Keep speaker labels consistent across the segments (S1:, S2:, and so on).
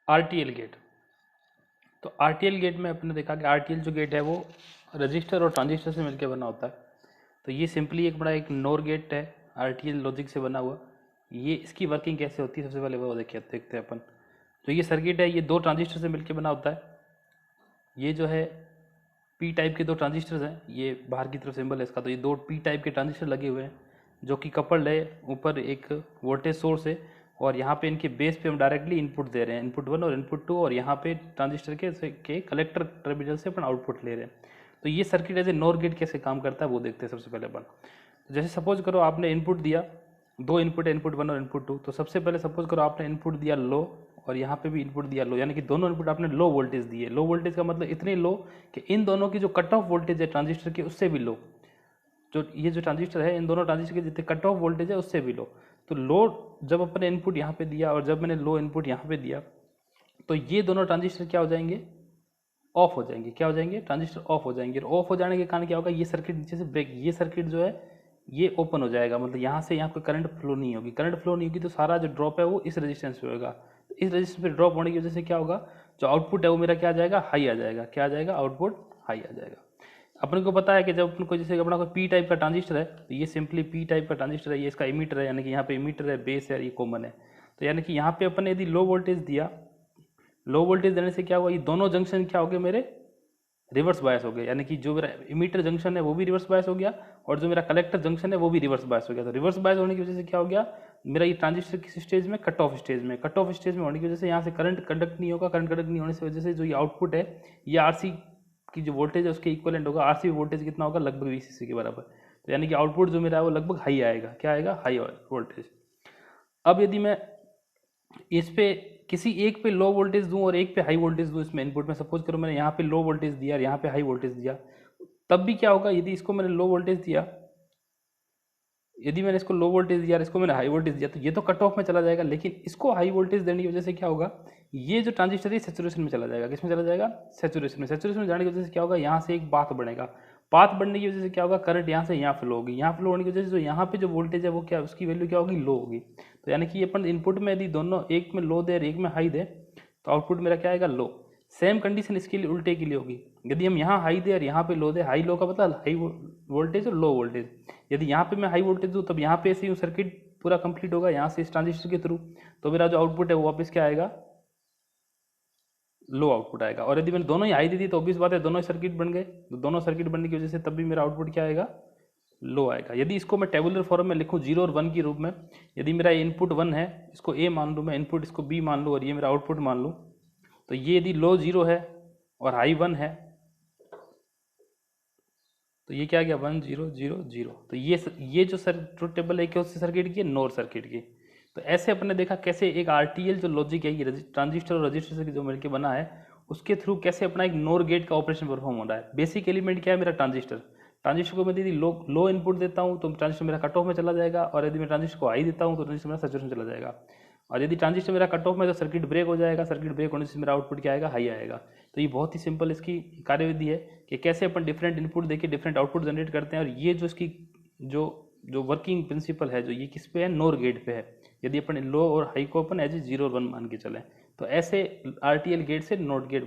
S1: RTL gate. तो RTL gate में अपने देखा कि आरटीएल जो गेट है वो रजिस्टर और ट्रांजिस्टर से मिलकर बना होता है। तो ये सिंपली एक बड़ा एक नोर गेट है, आरटीएल लॉजिक से बना हुआ। ये इसकी वर्किंग कैसे होती है सबसे पहले वो देखते हैं अपन। तो ये सर्किट है, ये दो ट्रांजिस्टर से मिलकर बना होता है। ये जो है पी टाइप के दो ट्रांजिस्टर्स हैं, ये बाहर की तरफ सिंबल है इसका। तो ये दो पी टाइप के ट्रांजिस्टर लगे हुए हैं जो कि कपल्ड है, ऊपर एक वोल्टेज सोर्स है और यहाँ पे इनके बेस पे हम डायरेक्टली इनपुट दे रहे हैं, इनपुट 1 और इनपुट 2, और यहाँ पे ट्रांजिस्टर के कलेक्टर टर्मिनल से अपन आउटपुट ले रहे हैं। तो ये circuit as a NOR gate कैसे काम करता है वो देखते हैं सबसे पहले अपन। तो जैसे सपोज करो आपने इनपुट दिया, दो इनपुट है, इनपुट 1 और इनपुट 2। तो सबसे पहले सपोज करो आपने इनपुट दिया लो और यहाँ पे भी इनपुट दिया लो, यानी कि दोनों इनपुट आपने लो वोल्टेज दिए। लो वोल्टेज का मतलब इतने लो कि इन दोनों की जो कट ऑफ वोल्टेज है ट्रांजिस्टर की उससे भी लो। जो ये जो ट्रांजिस्टर है इन दोनों ट्रांजिस्टर के जितने कट ऑफ वोल्टेज है उससे भी लो। तो लो जब अपने इनपुट यहाँ पे दिया और जब मैंने लो इनपुट यहाँ पे दिया, तो ये दोनों ट्रांजिस्टर क्या हो जाएंगे, ऑफ हो जाएंगे। क्या हो जाएंगे, ट्रांजिस्टर ऑफ हो जाएंगे। और ऑफ हो जाने के कारण क्या होगा, ये सर्किट नीचे से ब्रेक, ये सर्किट जो है ये ओपन हो जाएगा, मतलब यहाँ से यहाँ कोई करंट फ्लो नहीं होगी। करंट फ्लो नहीं होगी तो सारा जो ड्रॉप है वो इस रेजिस्टेंस पे होगा। तो इस रेजिस्टेंस पे ड्रॉप होने की वजह से क्या होगा, जो आउटपुट है वो मेरा क्या आ जाएगा, हाई आ जाएगा। क्या आ जाएगा, आउटपुट हाई आ जाएगा। अपन को पता है कि जब अपन को जैसे अपना कोई पी टाइप का ट्रांजिस्टर है, तो ये सिंपली पी टाइप का ट्रांजिस्टर है, ये इसका इमीटर है, यानी कि यहाँ पे इमीटर है, बेस है, ये कॉमन है। तो यानी कि यहाँ पे अपन ने यदि लो वोल्टेज दिया, लो वोल्टेज देने से क्या हुआ, ये दोनों जंक्शन क्या हो गए मेरे, रिवर्स बायस हो गया। यानी कि जो मेरा इमीटर जंक्शन है वो भी रिवर्स बायस हो गया और जो मेरा कलेक्टर जंक्शन है वो भी रिवर्स बायस हो गया। तो रिवर्स बायस होने की वजह से क्या हो गया, मेरा ये ट्रांजिस्टर किस स्टेज में, कट ऑफ स्टेज में। कट ऑफ स्टेज में होने की वजह से यहाँ से करंट कंडक्ट नहीं होगा। करंट कंडक्ट नहीं होने की वजह से जो ये आउटपुट है ये आरसी की जो वोल्टेज है उसके इक्वलेंट होगा। आरसी वोल्टेज कितना होगा, लगभग वीसीसी के बराबर। तो यानी कि आउटपुट जो मेरा है वो लगभग हाई आएगा। क्या आएगा, हाई वोल्टेज। अब यदि मैं इस पे किसी एक पे लो वोल्टेज दूं और एक पे हाई वोल्टेज दूं, इसमें इनपुट में सपोज करो मैंने यहाँ पे लो वोल्टेज दिया और यहाँ पे हाई वोल्टेज दिया, तब भी क्या होगा, यदि इसको मैंने लो वोल्टेज दिया, यदि मैंने इसको लो वोल्टेज दिया और इसको मैंने हाई वोल्टेज दिया, तो ये तो कट ऑफ में चला जाएगा। लेकिन इसको हाई वोल्टेज देने की वजह से क्या होगा, ये जो ट्रांजिस्टर है सैचुरेशन में चला जाएगा। किस में चला जाएगा, सैचुरेशन में। सैचुरेशन में जाने की वजह से क्या होगा, यहाँ से एक पाथ बनेगा। पाथ बढ़ने की वजह से क्या होगा, करंट यहाँ से यहाँ फ्लो होगी। यहाँ फ्लो होने की वजह से जो यहाँ पे जो वोल्टेज है वो क्या, उसकी वैल्यू क्या होगी, लो होगी। तो यानी कि अपन इनपुट में यदि दोनों, एक में लो दे और एक में हाई दे, तो आउटपुट मेरा क्या आएगा, लो। सेम कंडीशन इसके लिए उल्टे के लिए होगी। यदि हम यहाँ हाई दे और यहाँ पे लो दे, हाई लो का मतलब हाई वोल्टेज और लो वोल्टेज। यदि यहाँ पे मैं हाई वोल्टेज दूँ तब यहाँ पे ऐसे ही सर्किट पूरा कंप्लीट होगा यहाँ से इस ट्रांजिस्टर के थ्रू, तो मेरा जो आउटपुट है वो वापस क्या आएगा, लो आउटपुट आएगा। और यदि मैंने दोनों ही हाई दी थी तो ऑब्वियस बात है दोनों ही सर्किट बन गए। तो दोनों सर्किट बनने की वजह से तब भी मेरा आउटपुट क्या आएगा, लो आएगा। यदि इसको मैं टेबुलर फॉर्म में लिखूँ 0 और 1 के रूप में, यदि मेरा इनपुट 1 है, इसको ए मान लूँ मैं, इनपुट इसको बी मान लूँ और ये मेरा आउटपुट मान लूँ, तो ये यदि लो 0 है और हाई 1 है, तो ये क्या आ गया, 1 0 0 0। तो ये जो ट्रुथ टेबल है कौन सी सर्किट की, नोर सर्किट की। तो ऐसे अपन ने देखा कैसे एक आरटीएल जो लॉजिक है ये ट्रांजिस्टर और रजिस्टर से जो मिलकर बना है, उसके थ्रू कैसे अपना एक नोर गेट का ऑपरेशन परफॉर्म हो रहा है। बेसिक एलिमेंट क्या है, मेरा ट्रांजिस्टर। ट्रांजिस्टर को मैं यदि लो इनपुट देता हूँ तो ट्रांजिस्टर मेरा कट ऑफ में चला जाएगा, और यदि मैं ट्रांजिस्टर को हाई देता हूँ तो ट्रांजिस्टर मेरा सैचुरेशन चला जाएगा। और यदि ट्रांजिस्टर मेरा कट ऑफ में तो सर्किट ब्रेक हो जाएगा। सर्किट ब्रेक होने से मेरा आउटपुट क्या आएगा, हाई आएगा। तो ये बहुत ही सिंपल इसकी कार्यविधि है कि कैसे अपन डिफरेंट इनपुट देके डिफरेंट आउटपुट जनरेट करते हैं। और ये जो इसकी जो जो वर्किंग प्रिंसिपल है, जो ये किस पे है, नोर गेट पे है। यदि अपन लो और हाई को अपन एज 0 और 1 मान के चलें, तो ऐसे आरटीएल गेट से नोट गेट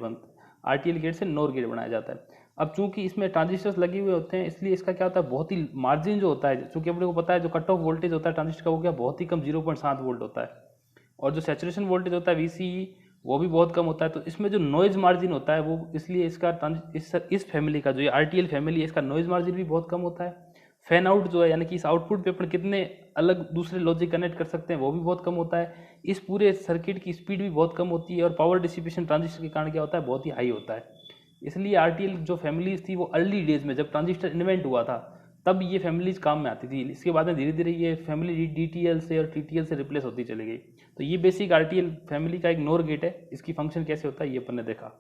S1: आरटीएल गेट से नोर गेट बनाया जाता है। अब चूंकि इसमें ट्रांजिस्टर्स लगे हुए होते हैं, इसलिए इसका क्या होता है, बहुत ही मार्जिन जो होता है, चूंकि अपने को पता है जो कट ऑफ वोल्टेज होता है ट्रांजिस्टर का वो क्या, बहुत ही कम 0.7 वोल्ट होता है। और जो सैचुरेशन वोल्टेज होता है वीसीई, वो भी बहुत कम होता है। तो इसमें जो नॉइज मार्जिन होता है वो, इसलिए इसका इस फैमिली का जो ये आरटीएल फैमिली है, इसका नॉइज मार्जिन भी बहुत कम होता है। फैन आउट जो है, यानी कि इस आउटपुट पे अपन कितने अलग दूसरे लॉजिक कनेक्ट कर सकते हैं, वो भी बहुत कम होता है। इस पूरे सर्किट की स्पीड भी बहुत कम होती है और पावर डिसिपेशन ट्रांजिस्टर के कारण क्या होता है, बहुत ही हाई होता है। इसलिए आरटीएल जो फैमिलीज थी वो अर्ली डेज में जब ट्रांजिस्टर इन्वेंट हुआ था तब ये फैमिलीज काम में आती थी। इसके बाद में धीरे धीरे ये फैमिली डीटीएल से और टीटीएल से रिप्लेस होती चली गई। तो ये बेसिक आरटीएल फैमिली का एक नोर गेट है। इसकी फंक्शन कैसे होता है ये अपन ने देखा।